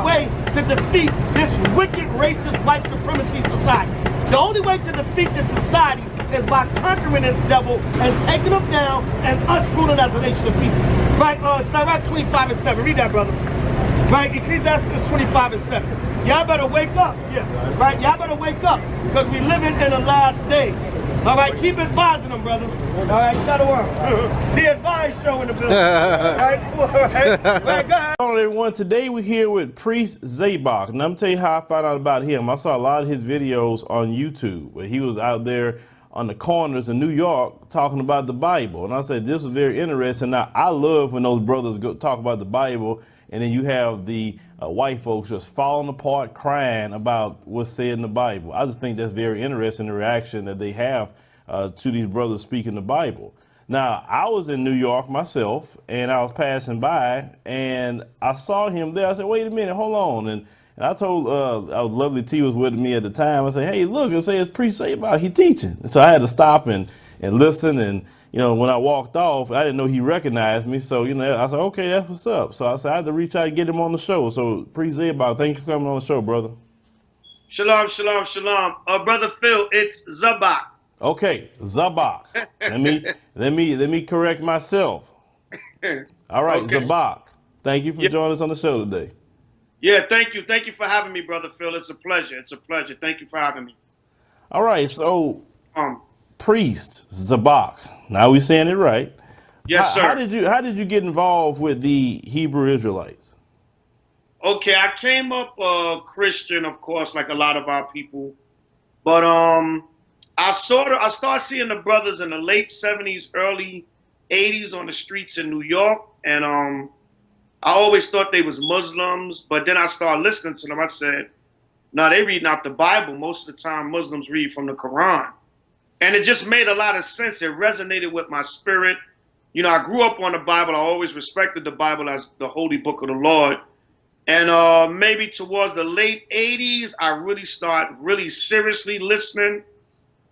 way to defeat this wicked, racist, white supremacy society. The only way to defeat this society is by conquering this devil and taking him down and us ruling as a nation of people. Right, Zabach 25 and 7. Read that, brother. Right, Ecclesiastes 25 and 7. Y'all better wake up. Yeah. Right, y'all better wake up because we living in the last days. All right, keep advising them, brother. All right, shut up. The advice show in the building. All right, right, go ahead. Hello, everyone. Today we're here with Priest Zabach, and I'm tell you how I found out about him. I saw a lot of his videos on YouTube where he was out there on the corners in New York talking about the Bible, and I said this was very interesting. Now I love when those brothers go talk about the Bible, and then you have the white folks just falling apart crying about what's said in the Bible. I just think that's very interesting, the reaction that they have to these brothers speaking the Bible. Now, I was in New York myself, and I was passing by, and I saw him there. I said, wait a minute, hold on. And I told, Lovely T was with me at the time. I said, hey, look, it says Priest Zabach, he teaching. And so I had to stop and listen. And, you know, when I walked off, I didn't know he recognized me. So, you know, I said, okay, that's what's up. So I said, I had to reach out and get him on the show. So, Priest Zabach, thank you for coming on the show, brother. Shalom, shalom, shalom. Brother Phil, it's Zabach. Okay, Zabach. let me correct myself. All right, okay. Zabach. Thank you for joining us on the show today. Yeah, thank you. Thank you for having me, Brother Phil. It's a pleasure. It's a pleasure. Thank you for having me. All right, so Priest Zabach. Now we're saying it right. Yes, sir. How did you get involved with the Hebrew Israelites? Okay, I came up Christian, of course, like a lot of our people. But I started seeing the brothers in the late 70s, early 80s on the streets in New York, and I always thought they was Muslims, but then I started listening to them. I said, no, they reading out the Bible. Most of the time, Muslims read from the Quran. And it just made a lot of sense. It resonated with my spirit. You know, I grew up on the Bible. I always respected the Bible as the holy book of the Lord. And maybe towards the late 80s, I really started seriously listening.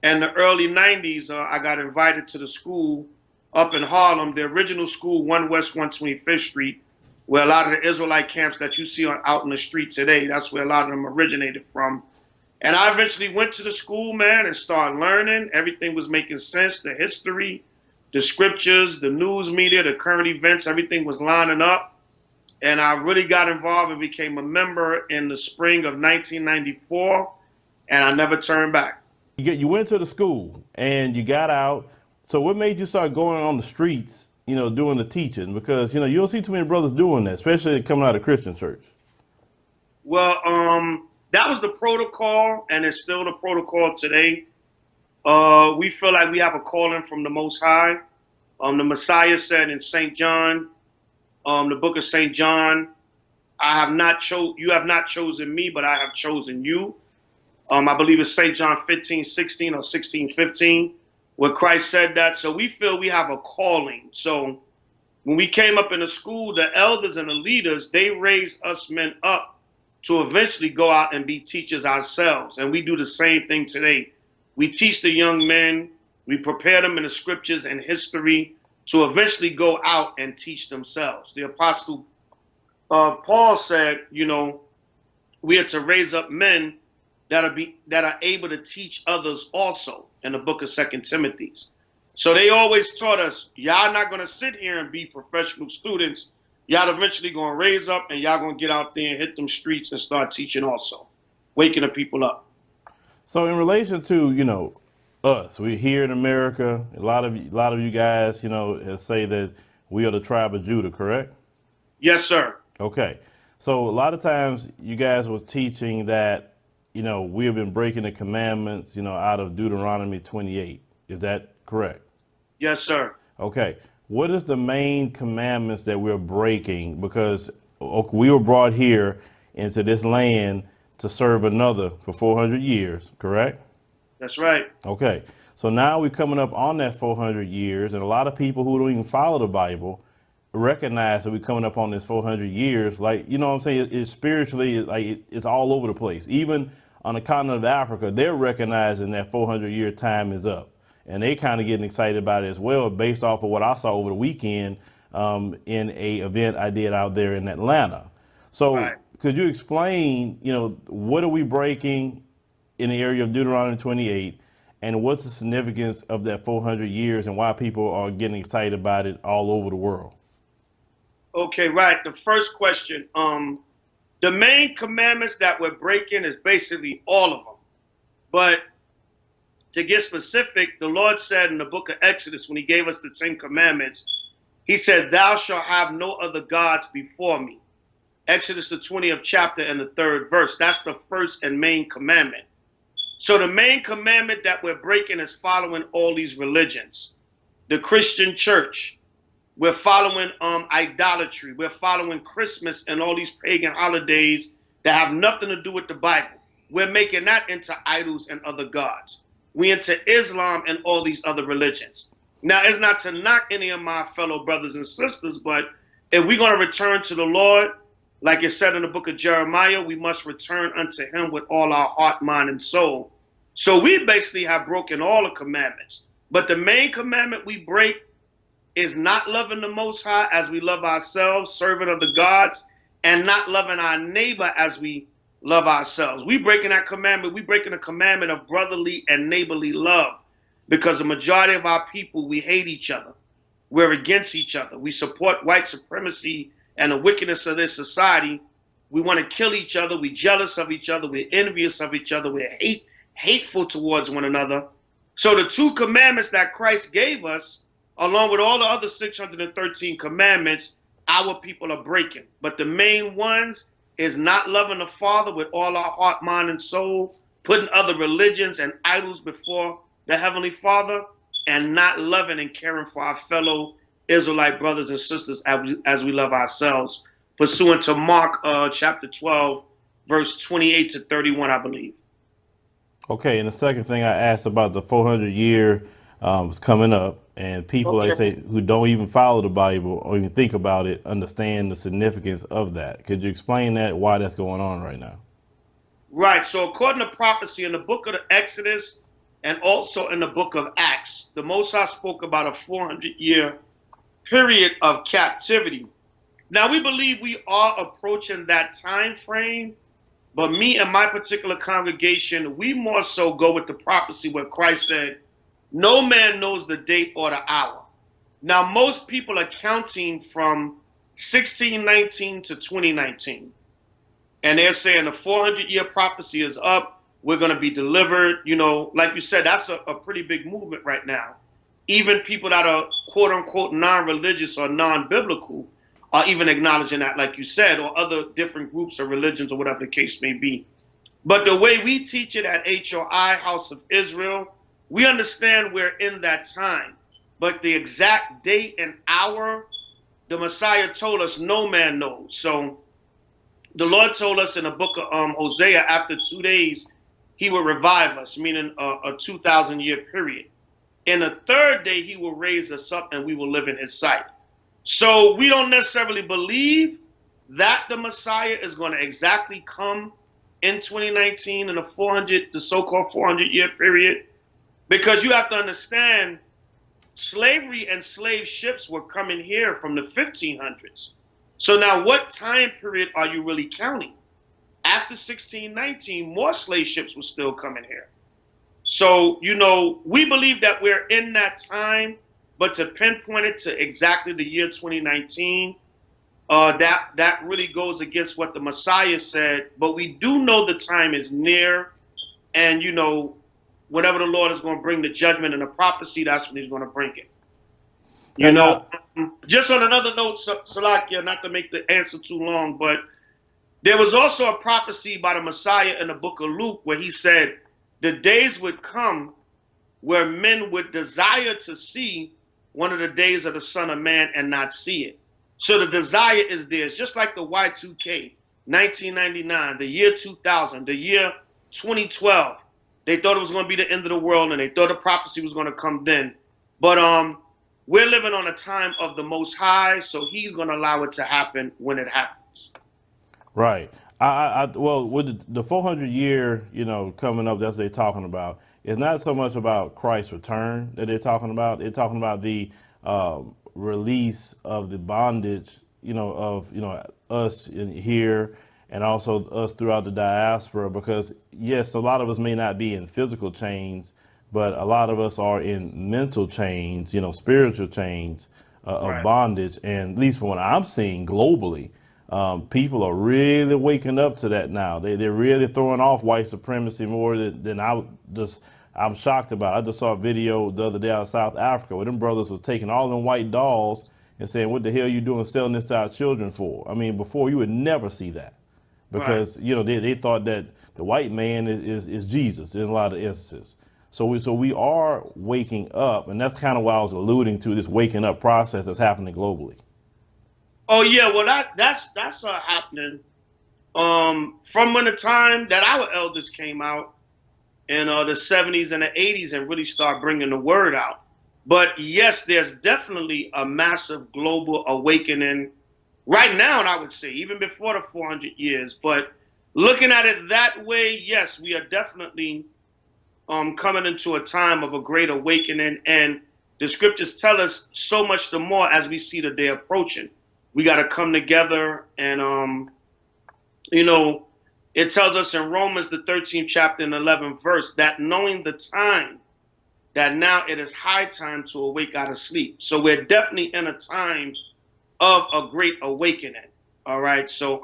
And the early 90s, I got invited to the school up in Harlem, the original school, 1 West 125th Street, where a lot of the Israelite camps that you see out in the street today, that's where a lot of them originated from. And I eventually went to the school, man, and started learning. Everything was making sense. The history, the scriptures, the news media, the current events, everything was lining up. And I really got involved and became a member in the spring of 1994, and I never turned back. You went to the school and you got out. So what made you start going on the streets, you know, doing the teaching? Because, you know, you don't see too many brothers doing that, especially coming out of Christian church. Well, that was the protocol, and it's still the protocol today. We feel like we have a calling from the Most High. The Messiah said in St. John, the book of St. John, you have not chosen me, but I have chosen you. I believe it's St. John 15:16 or 16:15, where Christ said that. So we feel we have a calling. So when we came up in the school, the elders and the leaders, they raised us men up to eventually go out and be teachers ourselves. And we do the same thing today. We teach the young men, we prepare them in the scriptures and history to eventually go out and teach themselves. The apostle Paul said, you know, we are to raise up men that are able to teach others also, in the book of 2 Timothy. So they always taught us, y'all not going to sit here and be professional students. Y'all eventually going to raise up and y'all going to get out there and hit them streets and start teaching also, waking the people up. So in relation to, you know, us, we're here in America. A lot of you guys, you know, say that we are the tribe of Judah, correct? Yes, sir. Okay. So a lot of times you guys were teaching that, you know, we have been breaking the commandments, you know, out of Deuteronomy 28. Is that correct? Yes, sir. Okay. What is the main commandments that we're breaking? Because we were brought here into this land to serve another for 400 years, correct? That's right. Okay. So now we're coming up on that 400 years, and a lot of people who don't even follow the Bible recognize that we're coming up on this 400 years. Like, you know what I'm saying? It's spiritually, like it's all over the place. Even on the continent of Africa, they're recognizing that 400-year time is up. And they kind of getting excited about it as well, based off of what I saw over the weekend in a event I did out there in Atlanta. So could you explain, what are we breaking in the area of Deuteronomy 28, and what's the significance of that 400 years and why people are getting excited about it all over the world? Okay, right. The first question, the main commandments that we're breaking is basically all of them. But to get specific, the Lord said in the book of Exodus, when he gave us the 10 commandments, he said, thou shalt have no other gods before me. Exodus, the 20th chapter and the 3rd verse. That's the first and main commandment. So the main commandment that we're breaking is following all these religions. The Christian church, we're following idolatry. We're following Christmas and all these pagan holidays that have nothing to do with the Bible. We're making that into idols and other gods. We into Islam and all these other religions. Now, it's not to knock any of my fellow brothers and sisters, but if we're going to return to the Lord, like it said in the book of Jeremiah, we must return unto him with all our heart, mind, and soul. So we basically have broken all the commandments. But the main commandment we break is not loving the Most High as we love ourselves, serving other gods, and not loving our neighbor as we love ourselves. We breaking that commandment. We breaking the commandment of brotherly and neighborly love, because the majority of our people, we hate each other. We're against each other. We support white supremacy and the wickedness of this society. We want to kill each other. We're jealous of each other. We're envious of each other. We're hateful towards one another. So the 2 commandments that Christ gave us, along with all the other 613 commandments, our people are breaking. But the main ones is not loving the Father with all our heart, mind, and soul, putting other religions and idols before the Heavenly Father, and not loving and caring for our fellow Israelite brothers and sisters as we love ourselves, pursuant to Mark chapter 12, verse 28 to 31, I believe. Okay, and the second thing I asked about the 400 year was coming up, and people, like I say, who don't even follow the Bible or even think about it, understand the significance of that. Could you explain that, why that's going on right now? Right. So according to prophecy in the book of the Exodus and also in the book of Acts, the Most High spoke about a 400-year period of captivity. Now, we believe we are approaching that time frame, but me and my particular congregation, we more so go with the prophecy where Christ said, no man knows the date or the hour. Now, most people are counting from 1619 to 2019. And they're saying the 400-year prophecy is up. We're going to be delivered. Like you said, that's a pretty big movement right now. Even people that are, quote unquote, non-religious or non-biblical are even acknowledging that, like you said, or other different groups or religions or whatever the case may be. But the way we teach it at HOI, House of Israel, we understand we're in that time. But the exact date and hour, the Messiah told us no man knows. So the Lord told us in the book of Hosea, after 2 days, he will revive us, meaning a 2,000-year period. In the 3rd day, he will raise us up and we will live in his sight. So we don't necessarily believe that the Messiah is going to exactly come in 2019 in the so-called 400-year period, because you have to understand slavery and slave ships were coming here from the 1500s. So now what time period are you really counting? After 1619, more slave ships were still coming here. So, we believe that we're in that time, but to pinpoint it to exactly the year 2019, that really goes against what the Messiah said. But we do know the time is near, and, whenever the Lord is going to bring the judgment and the prophecy, that's when he's going to bring it. Just on another note, Salakia, not to make the answer too long, but there was also a prophecy by the Messiah in the book of Luke where he said the days would come where men would desire to see one of the days of the Son of Man and not see it. So the desire is there. It's just like the Y2K, 1999, the year 2000, the year 2012. They thought it was going to be the end of the world, and they thought the prophecy was going to come then. But we're living on a time of the Most High, so he's going to allow it to happen when it happens. Right. Well, with the 400-year, coming up, that's what they're talking about. It's not so much about Christ's return that they're talking about. They're talking about the release of the bondage, of us in here, and also us throughout the diaspora, because yes, a lot of us may not be in physical chains, but a lot of us are in mental chains, spiritual chains of Right. bondage. And at least from what I'm seeing globally, people are really waking up to that now. They're really throwing off white supremacy more than I'm shocked about. I just saw a video the other day out of South Africa where them brothers was taking all them white dolls and saying, what the hell you doing selling this to our children for? I mean, before you would never see that, because they thought that the white man is Jesus in a lot of instances. So we are waking up, and that's kind of what I was alluding to, this waking up process that's happening globally. Oh yeah, well that's happening. From when the time that our elders came out in the 70s and the 80s and really start bringing the word out. But yes, there's definitely a massive global awakening right now, and I would say even before the 400 years. But looking at it that way, yes, we are definitely coming into a time of a great awakening, and the scriptures tell us so much the more as we see the day approaching. We got to come together, and it tells us in Romans, the 13th chapter and 11th verse, that knowing the time, that now it is high time to awake out of sleep. So we're definitely in a time of a great awakening. All right. So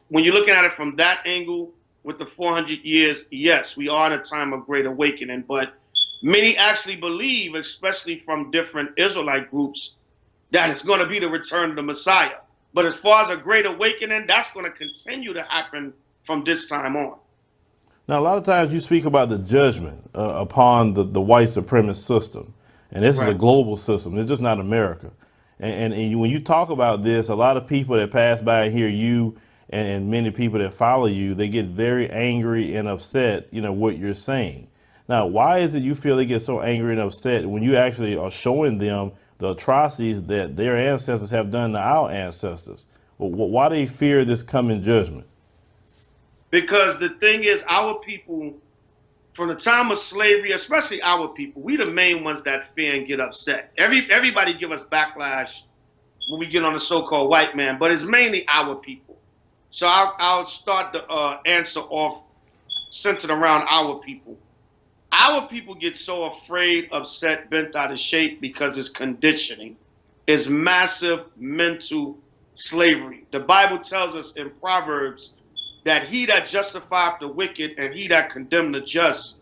when you're looking at it from that angle with the 400 years, yes, we are in a time of great awakening. But many actually believe, especially from different Israelite groups, that it's going to be the return of the Messiah. But as far as a great awakening, that's going to continue to happen from this time on. Now, a lot of times you speak about the judgment upon the white supremacist system, and this is a global system. It's just not America. And when you talk about this, a lot of people that pass by and hear you and many people that follow you, they get very angry and upset, what you're saying. Now, why is it you feel they get so angry and upset when you actually are showing them the atrocities that their ancestors have done to our ancestors? Why do they fear this coming judgment? Because the thing is, our people, from the time of slavery, especially our people, we the main ones that fear and get upset. Everybody give us backlash when we get on the so-called white man, but it's mainly our people. So I'll start the answer off centered around our people. Our people get so afraid, upset, bent out of shape because it's conditioning. It's massive mental slavery. The Bible tells us in Proverbs that he that justifieth the wicked and he that condemneth the just,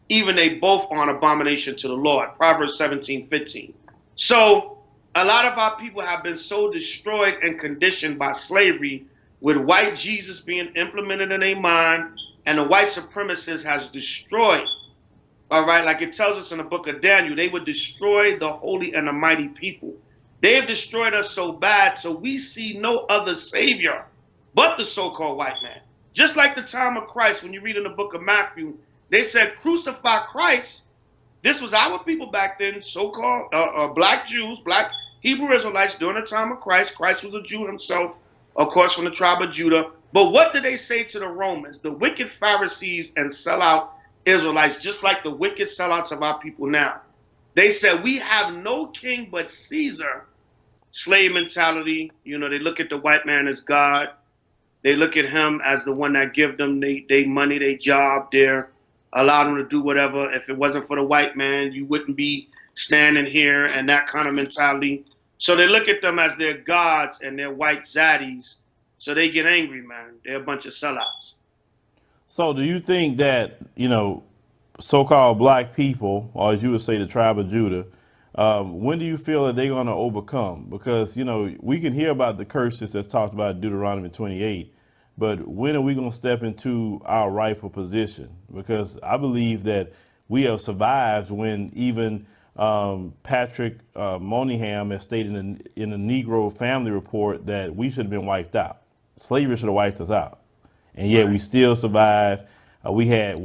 even they both are an abomination to the Lord. Proverbs 17:15. So a lot of our people have been so destroyed and conditioned by slavery, with white Jesus being implemented in their mind, and the white supremacist has destroyed. All right, like it tells us in the book of Daniel, they would destroy the holy and the mighty people. They have destroyed us so bad, so we see no other savior but the so-called white man. Just like the time of Christ, when you read in the book of Matthew, they said, crucify Christ. This was our people back then, so-called black Jews, black Hebrew Israelites during the time of Christ. Christ was a Jew himself, of course, from the tribe of Judah. But what did they say to the Romans? The wicked Pharisees and sellout Israelites, just like the wicked sellouts of our people now. They said, we have no king but Caesar. Slave mentality. They look at the white man as God. They look at him as the one that give them they money, they job, allow them to do whatever. If it wasn't for the white man, you wouldn't be standing here, and that kind of mentality. So they look at them as their gods and their white zaddies. So they get angry, man. They're a bunch of sellouts. So do you think that, so-called black people, or as you would say, the tribe of Judah, when do you feel that they're going to overcome? Because, we can hear about the curses that's talked about in Deuteronomy 28, but when are we going to step into our rightful position? Because I believe that we have survived when even Patrick Moynihan has stated in the Negro Family Report that we should have been wiped out. Slavery should have wiped us out. And yet we still survived. We had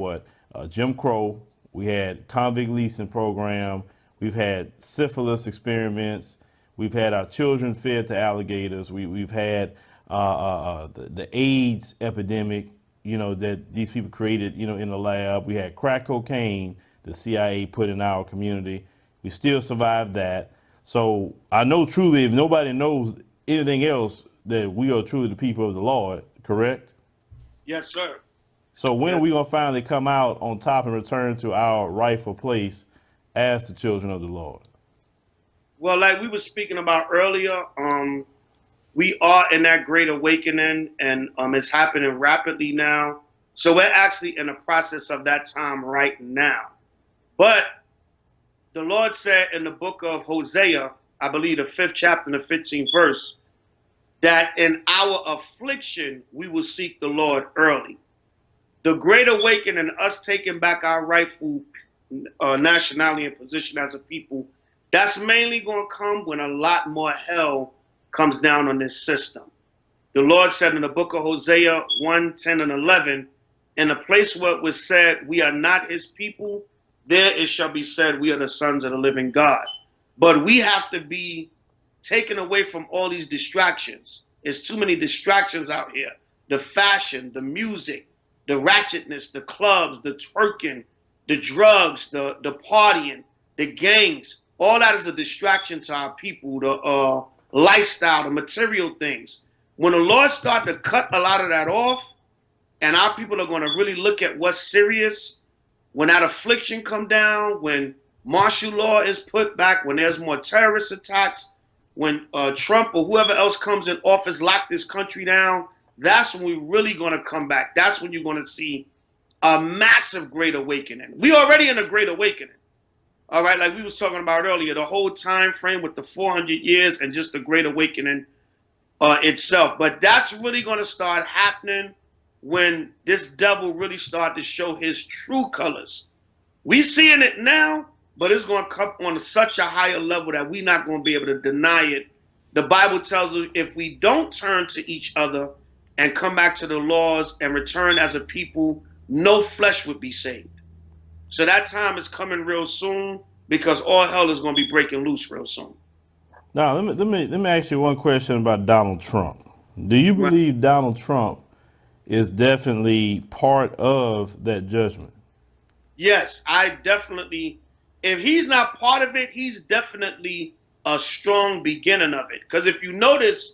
Jim Crow. We had convict leasing program. We've had syphilis experiments. We've had our children fed to alligators. We've had the AIDS epidemic, that these people created, in the lab. We had crack cocaine the CIA put in our community. We still survived that. So I know truly, if nobody knows anything else, that we are truly the people of the Lord, correct? Yes, sir. So when Yeah. are we going to finally come out on top and return to our rightful place as the children of the Lord? Well, like we were speaking about earlier, we are in that great awakening, and it's happening rapidly now. So we're actually in the process of that time right now. But the Lord said in the book of Hosea, I believe the 5th chapter and the 15th verse, that in our affliction we will seek the Lord early. The great awakening, us taking back our rightful nationality and position as a people, that's mainly going to come when a lot more hell comes down on this system. The Lord said in the book of Hosea 1, 10, and 11, in a place where it was said, we are not his people, there it shall be said, we are the sons of the living God. But we have to be taken away from all these distractions. There's too many distractions out here. The fashion, the music, the ratchetness, the clubs, the twerking, the drugs, the partying, the gangs. All that is a distraction to our people, the lifestyle, the material things. When the Lord starts to cut a lot of that off, and our people are going to really look at what's serious, when that affliction come down, when martial law is put back, when there's more terrorist attacks, when Trump or whoever else comes in office lock this country down, that's when we're really going to come back. That's when you're going to see a massive great awakening. We already in a great awakening. All right, like we was talking about earlier, the whole time frame with the 400 years and just the great awakening itself. But that's really going to start happening when this devil really start to show his true colors. We seeing it now, but it's going to come on such a higher level that we're not going to be able to deny it. The Bible tells us if we don't turn to each other and come back to the laws and return as a people, no flesh would be saved. So that time is coming real soon because all hell is going to be breaking loose real soon. Now, let me ask you one question about Donald Trump. Do you believe Donald Trump is definitely part of that judgment? Yes, I definitely, if he's not part of it, he's definitely a strong beginning of it. Because if you notice,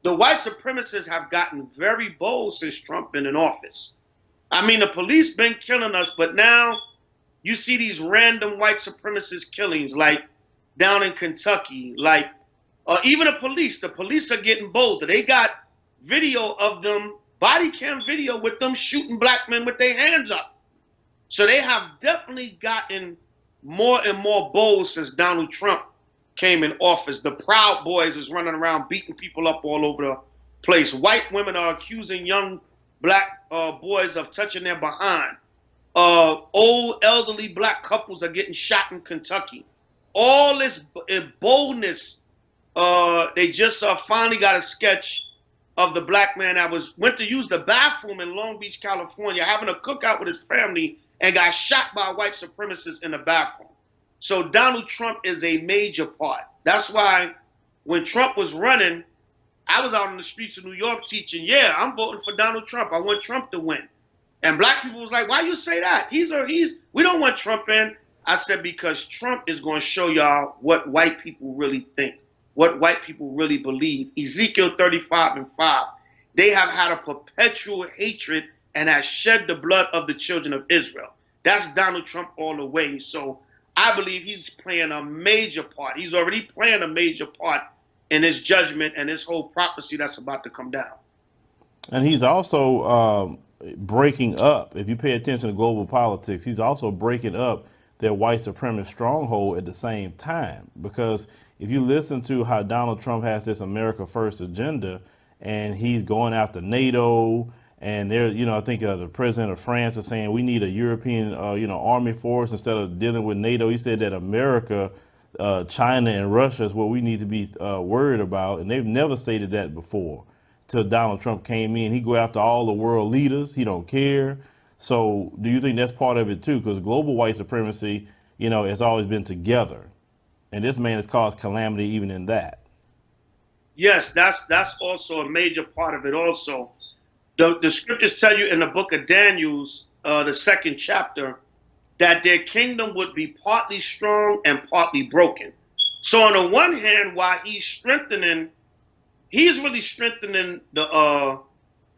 the white supremacists have gotten very bold since Trump been in office. I mean, the police been killing us, but now you see these random white supremacist killings, like down in Kentucky, like even the police are getting bolder. They got video of them, body cam video with them shooting black men with their hands up. So they have definitely gotten more and more bold since Donald Trump came in office. The Proud Boys is running around beating people up all over the place. White women are accusing young black boys of touching their behind. Old elderly black couples are getting shot in Kentucky. All this boldness. They just finally got a sketch of the black man that went to use the bathroom in Long Beach, California, having a cookout with his family and got shot by white supremacists in the bathroom. So Donald Trump is a major part. That's why when Trump was running, I was out on the streets of New York teaching, yeah, I'm voting for Donald Trump. I want Trump to win. And black people was like, why you say that? We don't want Trump in. I said, because Trump is going to show y'all what white people really think, what white people really believe. Ezekiel 35:5. They have had a perpetual hatred and has shed the blood of the children of Israel. That's Donald Trump all the way. So I believe he's playing a major part. He's already playing a major part in his judgment and this whole prophecy that's about to come down. And he's also breaking up, if you pay attention to global politics, he's also breaking up their white supremacist stronghold at the same time. Because if you listen to how Donald Trump has this America First agenda, and he's going after NATO, and there, I think the president of France is saying we need a European, army force instead of dealing with NATO. He said that America, China, and Russia is what we need to be worried about, and they've never stated that before. Till Donald Trump came in, he go after all the world leaders. He don't care. So, do you think that's part of it too? Because global white supremacy, has always been together, and this man has caused calamity even in that. Yes, that's also a major part of it. Also, the scriptures tell you in the book of Daniel, the 2nd chapter, that their kingdom would be partly strong and partly broken. So on the one hand, while he's really strengthening the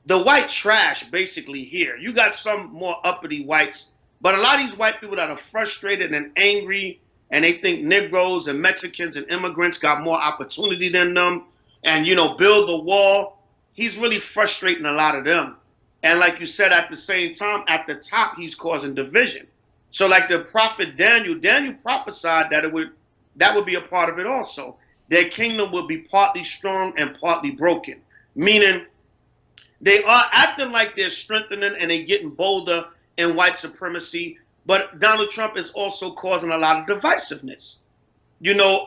the white trash basically here. You got some more uppity whites, but a lot of these white people that are frustrated and angry, and they think Negroes and Mexicans and immigrants got more opportunity than them, and, you know, build the wall. He's really frustrating a lot of them. And like you said, at the same time, at the top, he's causing division. So like the prophet Daniel prophesied that that would be a part of it also. Their kingdom will be partly strong and partly broken, meaning they are acting like they're strengthening and they're getting bolder in white supremacy. But Donald Trump is also causing a lot of divisiveness. You know,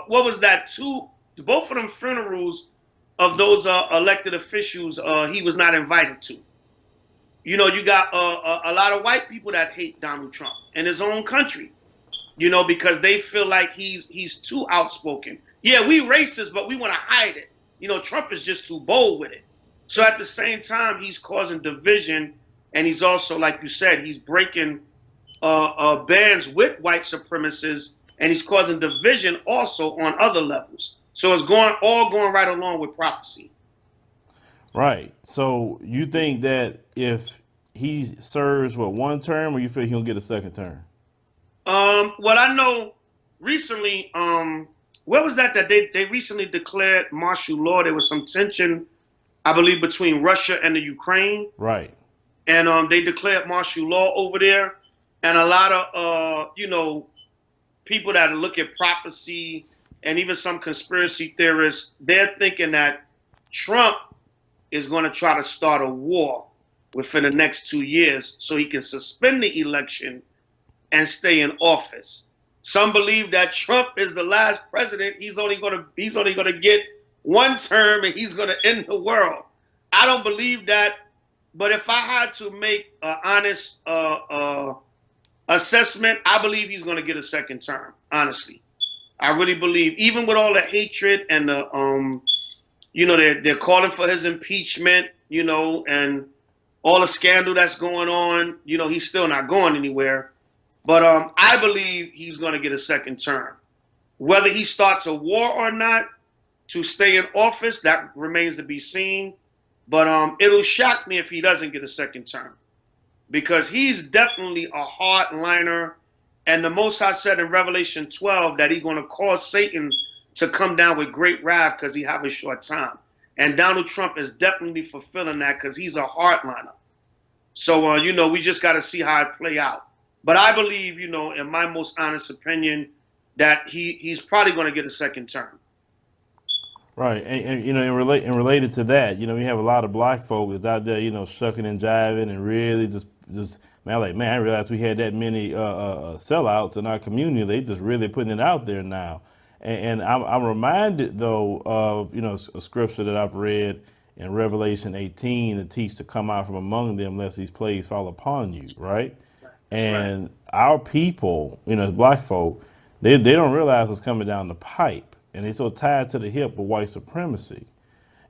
what was that? Both of them funerals of those elected officials he was not invited to. You know, you got a lot of white people that hate Donald Trump in his own country, you know, because they feel like he's too outspoken. Yeah, we racist, but we want to hide it. You know, Trump is just too bold with it. So at the same time, he's causing division, and he's also, like you said, he's breaking bands with white supremacists, and he's causing division also on other levels. So it's all going right along with prophecy. Right. So you think that if he serves one term, or you feel he'll get a second term? Well, I know recently, what was that they recently declared martial law? There was some tension, I believe, between Russia and the Ukraine. Right. And they declared martial law over there. And a lot of, you know, people that look at prophecy and even some conspiracy theorists, they're thinking that Trump is going to try to start a war within the next 2 years so he can suspend the election and stay in office. Some believe that Trump is the last president. He's only going to get one term and he's going to end the world. I don't believe that. But if I had to make an honest assessment, I believe he's going to get a second term. Honestly, I really believe, even with all the hatred and the you know, they're calling for his impeachment, you know, and all the scandal that's going on, you know, he's still not going anywhere. But I believe he's going to get a second term. Whether he starts a war or not to stay in office, that remains to be seen. But it'll shock me if he doesn't get a second term, because he's definitely a hardliner. And the Most High said in Revelation 12 that he's going to cause Satan to come down with great wrath because he have a short time. And Donald Trump is definitely fulfilling that because he's a hardliner. So, you know, we just got to see how it play out. But I believe, you know, in my most honest opinion, that he's probably going to get a second term. Right. And you know, and related to that, you know, we have a lot of black folks out there, you know, shucking and jiving and really just man, like, man, I realized we had that many sellouts in our community. They just really putting it out there now. And I'm reminded, though, of, you know, a scripture that I've read in Revelation 18 that teach to come out from among them lest these plagues fall upon you, right? And our people, you know, black folk, they don't realize what's coming down the pipe. And they're so tied to the hip with white supremacy.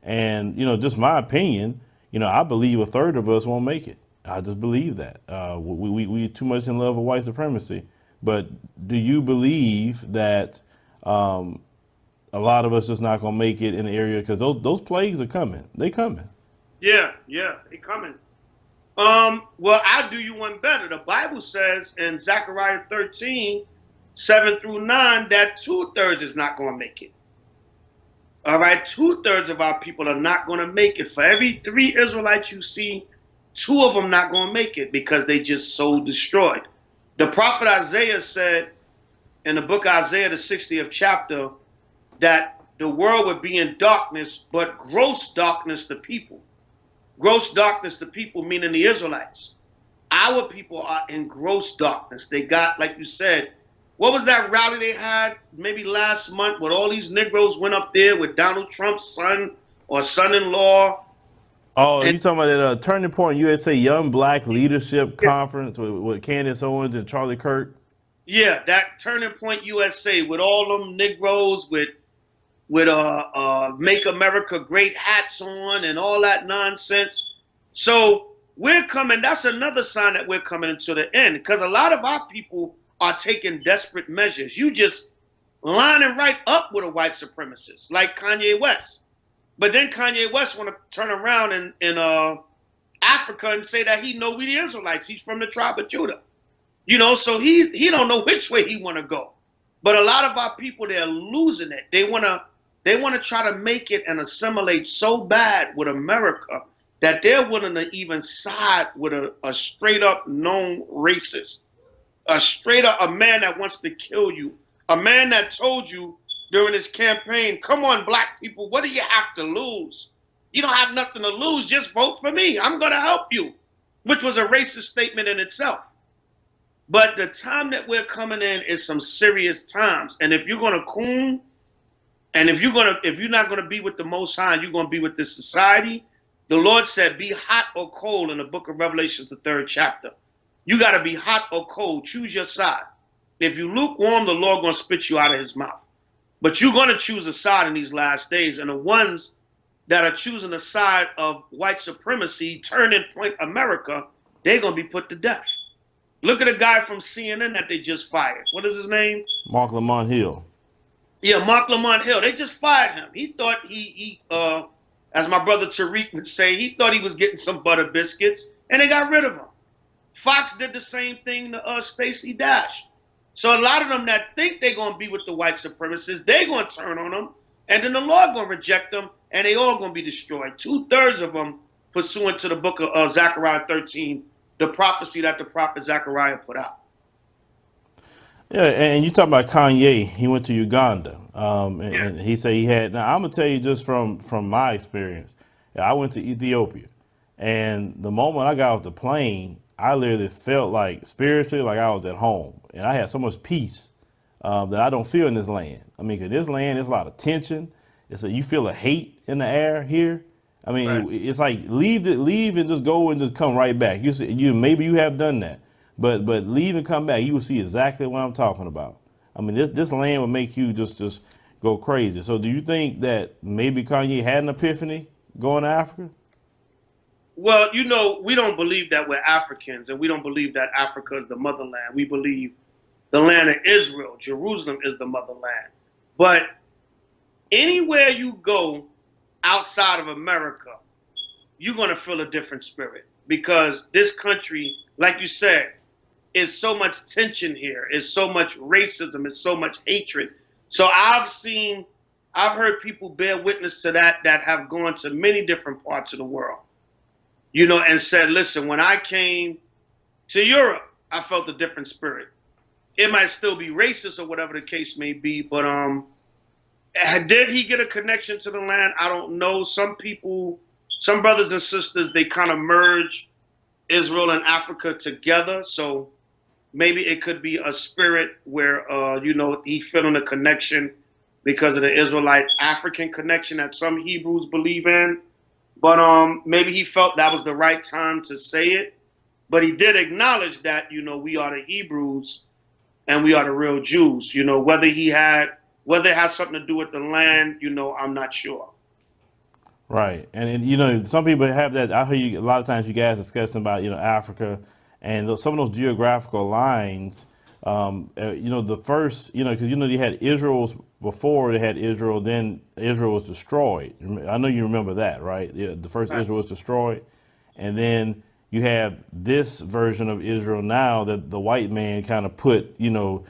And, you know, just my opinion, you know, I believe a third of us won't make it. I just believe that. We too much in love with white supremacy. But do you believe that a lot of us just not gonna make it in the area because those plagues are coming? They coming. Yeah, they coming. Well, I'll do you one better. The Bible says in Zechariah 13:7-9 that 2/3 is not gonna make it. All right, 2/3 of our people are not gonna make it. For every 3 Israelites you see, 2 of them not gonna make it because they just so destroyed. The prophet Isaiah said in the book of Isaiah, the 60th chapter, that the world would be in darkness, but gross darkness to people. Gross darkness to people, meaning the Israelites. Our people are in gross darkness. They got, like you said, what was that rally they had maybe last month where all these Negroes went up there with Donald Trump's son or son-in-law? Oh, you talking about that Turning Point USA Young Black Leadership Conference with Candace Owens and Charlie Kirk? Yeah, that Turning Point USA with all them Negroes with Make America Great hats on and all that nonsense. So we're coming, that's another sign that we're coming into the end, because a lot of our people are taking desperate measures. You just lining right up with a white supremacist like Kanye West. But then Kanye West want to turn around in Africa and say that he know we the Israelites. He's from the tribe of Judah. You know, so he don't know which way he want to go. But a lot of our people, they're losing it. They want to try to make it and assimilate so bad with America that they're willing to even side with a straight up known racist, a man that wants to kill you, a man that told you during his campaign, come on, black people, what do you have to lose? You don't have nothing to lose. Just vote for me. I'm going to help you, which was a racist statement in itself. But the time that we're coming in is some serious times. And if you're going to coon, and if you're not going to be with the Most High, you're going to be with this society. The Lord said, be hot or cold in the book of Revelation, the 3rd chapter. You got to be hot or cold. Choose your side. If you lukewarm, the Lord going to spit you out of his mouth. But you're going to choose a side in these last days. And the ones that are choosing the side of white supremacy, turning point America, they're going to be put to death. Look at a guy from CNN that they just fired. What is his name? Mark Lamont Hill. Yeah, Mark Lamont Hill. They just fired him. He thought he as my brother Tariq would say, he thought he was getting some butter biscuits, and they got rid of him. Fox did the same thing to Stacey Dash. So a lot of them that think they're going to be with the white supremacists, they're going to turn on them, and then the Lord going to reject them, and they all going to be destroyed. 2/3 of them, pursuant to the book of Zechariah 13, the prophecy that the prophet Zechariah put out. Yeah, and you talk about Kanye. He went to Uganda, and he said he had. Now I'm gonna tell you just from my experience. I went to Ethiopia, and the moment I got off the plane, I literally felt like spiritually like I was at home, and I had so much peace that I don't feel in this land. I mean, 'cause this land, there's a lot of tension. You feel a hate in the air here. I mean, Right. It's like leave and just go and just come right back. Maybe you have done that, but leave and come back. You will see exactly what I'm talking about. I mean, this land will make you just go crazy. So, do you think that maybe Kanye had an epiphany going to Africa? Well, you know, we don't believe that we're Africans, and we don't believe that Africa is the motherland. We believe the land of Israel, Jerusalem, is the motherland. But anywhere you go outside of America, you're going to feel a different spirit, because this country, like you said, is so much tension here, is so much racism, is so much hatred. So I've heard people bear witness to that have gone to many different parts of the world, you know, and said, listen, when I came to Europe, I felt a different spirit. It might still be racist or whatever the case may be, but did he get a connection to the land? I don't know. Some people, some brothers and sisters, they kind of merge Israel and Africa together. So maybe it could be a spirit where, you know, he feeling a connection because of the Israelite African connection that some Hebrews believe in. But maybe he felt that was the right time to say it. But he did acknowledge that, you know, we are the Hebrews and we are the real Jews. You know, whether it has something to do with the land, you know, I'm not sure. Right. And you know, some people have that. I hear you a lot of times you guys discussing about, you know, Africa and some of those geographical lines. You know, the first, you know, because, you know, you had Israel before they had Israel, then Israel was destroyed. I know you remember that, right? Yeah, the first Right. Israel was destroyed. And then you have this version of Israel now that the white man kind of put, you know,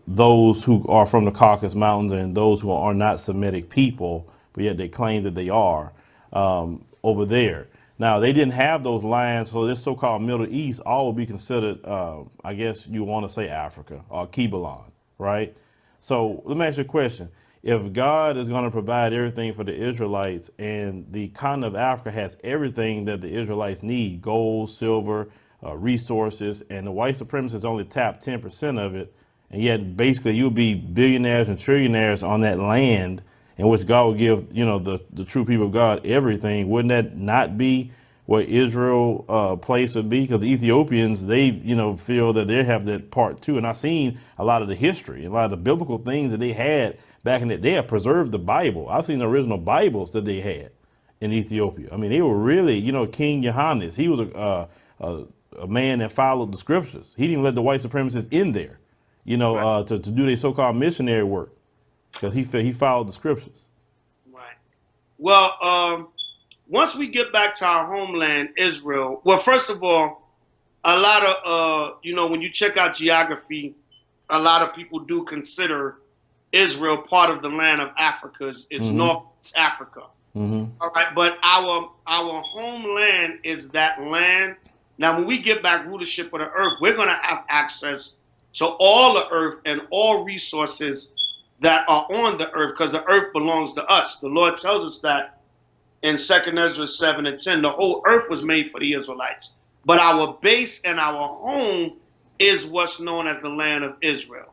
those who are from the Caucasus Mountains and those who are not Semitic people, but yet they claim that they are over there. Now, they didn't have those lines, so this so-called Middle East all would be considered, I guess you want to say Africa or Kibalon, right? So let me ask you a question. If God is going to provide everything for the Israelites and the continent of Africa has everything that the Israelites need, gold, silver, resources, and the white supremacists only tap 10% of it, and yet basically you'll be billionaires and trillionaires on that land in which God will give, you know, the true people of God everything. Wouldn't that not be where Israel place would be? Because the Ethiopians, they, you know, feel that they have that part too. And I've seen a lot of the history, a lot of the biblical things that they had back in the day. They have preserved the Bible. I've seen the original Bibles that they had in Ethiopia. I mean, they were really, you know, King Johannes. He was a man that followed the scriptures. He didn't let the white supremacists in there, you know, right, to do their so-called missionary work, because he followed the scriptures. Right. Well, once we get back to our homeland, Israel, well, first of all, a lot of, when you check out geography, a lot of people do consider Israel part of the land of Africa. It's North Africa. All right, but our homeland is that land. Now, when we get back rulership of the earth, we're going to have access to all the earth and all resources that are on the earth, because the earth belongs to us. The Lord tells us that in 2 Ezra 7 and 10. The whole earth was made for the Israelites. But our base and our home is what's known as the land of Israel.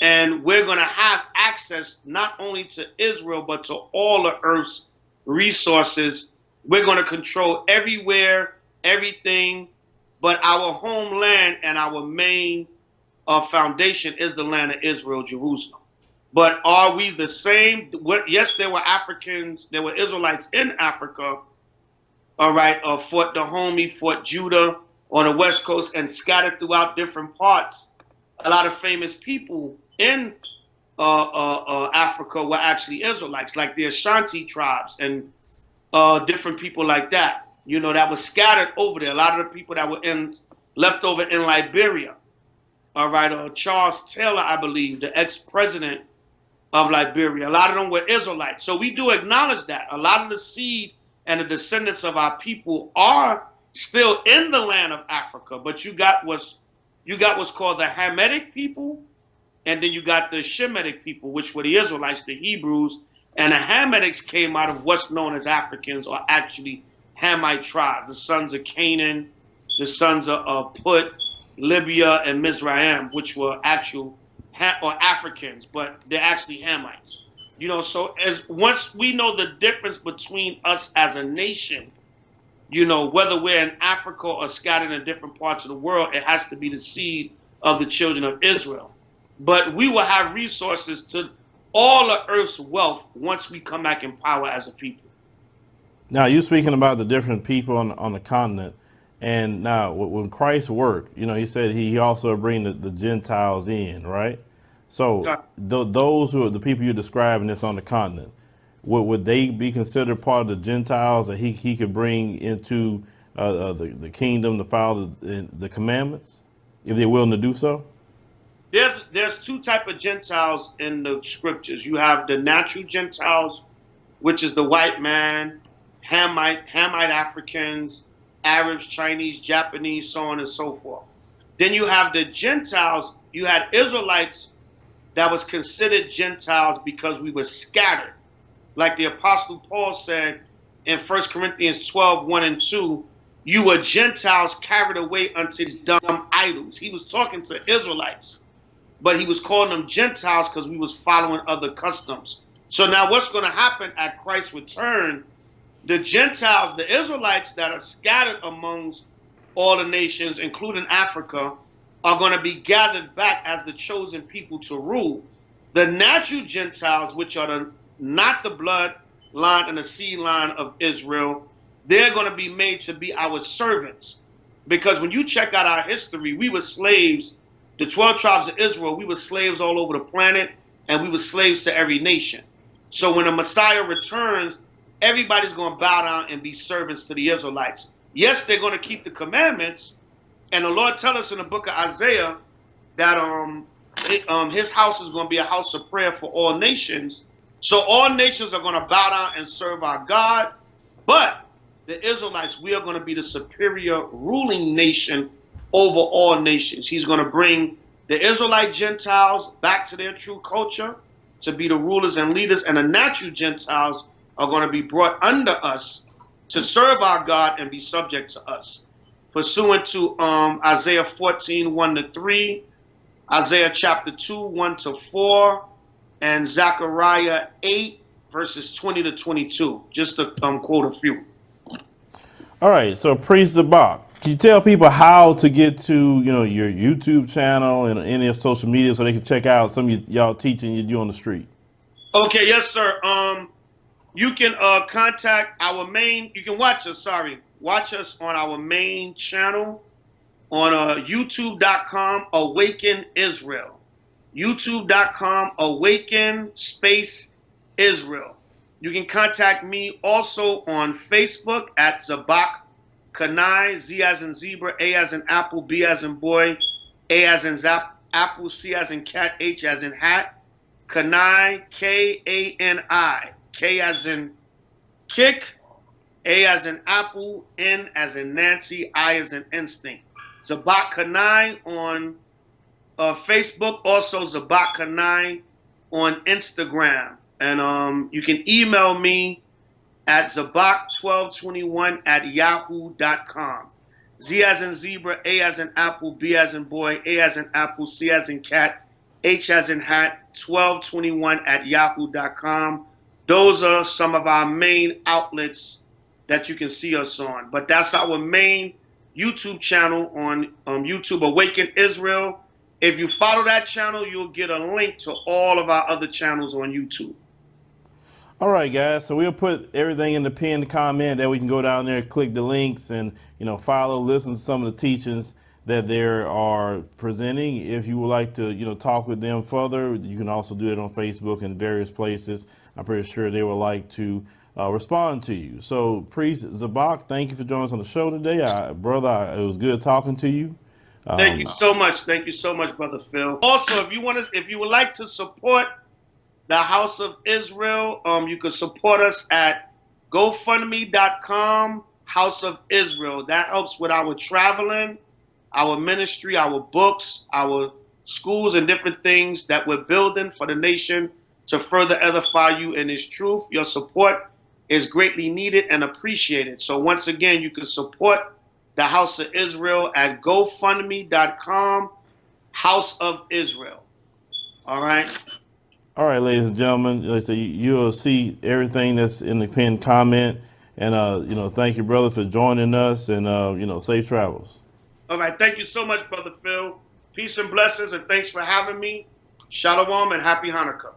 And we're going to have access not only to Israel, but to all the earth's resources. We're going to control everywhere, everything, but our homeland and our main foundation is the land of Israel, Jerusalem. But are we the same? Yes, there were Africans, there were Israelites in Africa, all right, Fort Dahomey, Fort Judah on the West Coast, and scattered throughout different parts. A lot of famous people in Africa were actually Israelites, like the Ashanti tribes and different people like that, that was scattered over there. A lot of the people that were left over in Liberia, all right, Charles Taylor, I believe, the ex-president of Liberia, a lot of them were Israelites. So we do acknowledge that. A lot of the seed and the descendants of our people are still in the land of Africa, but you got what's called the Hamitic people, and then you got the Shemitic people, which were the Israelites, the Hebrews, and the Hamitics came out of what's known as Africans, or actually Hamite tribes, the sons of Canaan, the sons of Put, Libya, and Mizraim, which were actual or Africans, but they're actually Hamites. So once we know the difference between us as a nation, whether we're in Africa or scattered in different parts of the world, it has to be the seed of the children of Israel. But we will have resources to all of earth's wealth once we come back in power as a people. Now, you're speaking about the different people on the continent. And now, when Christ worked, he said he also bring the Gentiles in, right? So those who are the people you're describing that's on the continent, would they be considered part of the Gentiles that he could bring into the kingdom to follow the commandments, if they're willing to do so? There's two types of Gentiles in the scriptures. You have the natural Gentiles, which is the white man, Hamite Africans, Arabs, Chinese, Japanese, so on and so forth. Then you have the Gentiles. You had Israelites that was considered Gentiles because we were scattered. Like the Apostle Paul said in 1 Corinthians 12, 1 and 2, you were Gentiles carried away unto these dumb idols. He was talking to Israelites, but he was calling them Gentiles because we was following other customs. So now what's going to happen at Christ's return? The Gentiles, the Israelites that are scattered amongst all the nations, including Africa, are going to be gathered back as the chosen people to rule. The natural Gentiles, which are not the blood line and the seed line of Israel, they're going to be made to be our servants. Because when you check out our history, we were slaves. The 12 tribes of Israel, we were slaves all over the planet, and we were slaves to every nation. So when the Messiah returns, everybody's going to bow down and be servants to the Israelites. Yes, they're going to keep the commandments. And the Lord tells us in the book of Isaiah that his house is going to be a house of prayer for all nations. So all nations are going to bow down and serve our God. But the Israelites, we are going to be the superior ruling nation over all nations. He's going to bring the Israelite Gentiles back to their true culture to be the rulers and leaders. And the natural Gentiles are going to be brought under us to serve our God and be subject to us. Pursuant to Isaiah 14, 1 to 3, Isaiah chapter 2, 1 to 4, and Zechariah 8, verses 20 to 22, just to quote a few. All right, so Priest Zabach, can you tell people how to get to your YouTube channel and any of social media so they can check out some of y'all teaching you do on the street? Okay, yes, sir. You can contact our you can watch us on our main channel on youtube.com Awaken Israel. youtube.com Awaken space Israel. You can contact me also on Facebook at Zabach Kanai, Z as in zebra, A as in apple, B as in boy, A as in apple, C as in cat, H as in hat. Kanai, K-A-N-I, K as in kick, A as in apple, N as in Nancy, I as in instinct. Zabach Kanai on Facebook, also Zabach Kanai on Instagram. And you can email me at zabach1221@yahoo.com. Z as in zebra, A as in apple, B as in boy, A as in apple, C as in cat, H as in hat, 1221@yahoo.com. Those are some of our main outlets that you can see us on. But that's our main YouTube channel on YouTube, Awaken Israel. If you follow that channel, you'll get a link to all of our other channels on YouTube. All right, guys. So we'll put everything in the pinned comment that we can go down there, click the links, and follow, listen to some of the teachings that they are presenting. If you would like to talk with them further, you can also do it on Facebook and various places. I'm pretty sure they would like to respond to you. So, Priest Zabach, thank you for joining us on the show today, brother. It was good talking to you. Thank you so much. Thank you so much, Brother Phil. Also, if you would like to support the House of Israel, you can support us at GoFundMe.com, House of Israel. That helps with our traveling, our ministry, our books, our schools, and different things that we're building for the nation to further edify you in His truth. Your support is greatly needed and appreciated. So once again, you can support the House of Israel at GoFundMe.com, House of Israel. All right. All right, ladies and gentlemen, like I say, you'll see everything that's in the pinned comment. And, thank you, brother, for joining us, and, safe travels. All right. Thank you so much, Brother Phil. Peace and blessings, and thanks for having me. Shalom and happy Hanukkah.